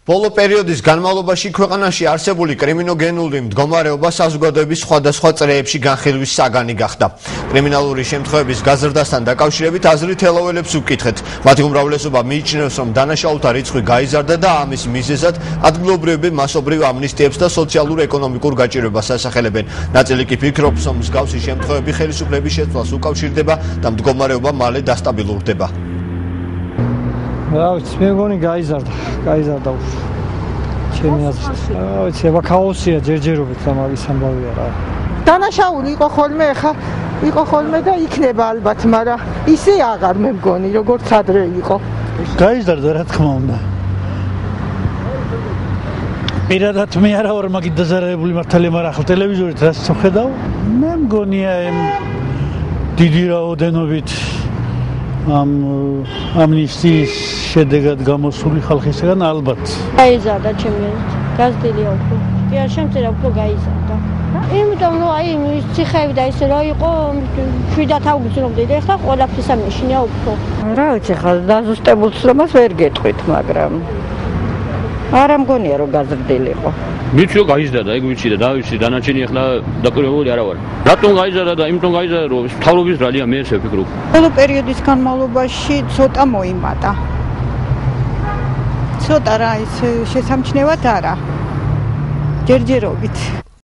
ბოლო პერიოდის განმავლობაში ქვეყანაში არსებული კრიმინოგენული მდგომარეობა საზოგადოების სხვადასხვა წრეებში განხილვის საგანი გახდა. კრიმინალური შემთხვევების გაზრდასთან დაკავშირებით აზრით ელოველებს უკითხეთ. მათი უმრავლესობა მიიჩნევს, რომ დანაშაულთა რიცხვი გაიზარდა და ამის მიზეზად ადგილობრივები მასობრივ ამნისტიებს და სოციალურ-ეკონომიკურ გაჭირვებას ასახელებენ. ნაწილი კი ფიქრობს, რომ მსგავსი შემთხვევები ხელისუფლების შეცვლას უკავშირდება და მდგომარეობა მალე დასტაბილურდება. მე მგონი გაიზარდა ჩემი აზრით. ება ქაოსია ჯერჯერობით ამის ამბავია რა. დანაშაული იყო ხოლმე და იქნება ალბათ, მაგრამ ისე აღარ მე მგონი, როგორც ადრე იყო. გაიზარდა რა თქმა უნდა. პირადად მე არა ვარ მაგით დაზარალებული მართალია, მაგრამ ახლა ტელევიზორით რაც ვხედავ, მე მგონია დიდი რაოდენობით ამნისტიის შედეგად გამოსული ხალხისგან ალბათ. გაიზარდა ჩემი გაზრდილია უფრო. კი არ შემწერა უფრო გაიზარდა. იმიტომ რომ ის ციხეები და ისე რა იყო, 7 აგვისტომდე და ახლა ყველაფრისა მეშინია უფრო. რა ვიცი, ხა დაზუსტებულ ცნობას ვერ გეტყვით, მაგრამ არა მგონია რომ გაზრდილიყო. მიცი რომ გაიზარდა, ეგ ვიცი და დავიცი, დანარჩენი ახლა დაკვირვებული არა ვარ. რატომ გაიზარდა და იმიტომ გაიზარდა, რომ მთავრობის ბრალია მე ესე ვფიქრობ. ბოლო პერიოდის განმავლობაში ცოტა მოიმატა. ცოტა რა ის შესამჩნევად არა. ჯერჯერობით.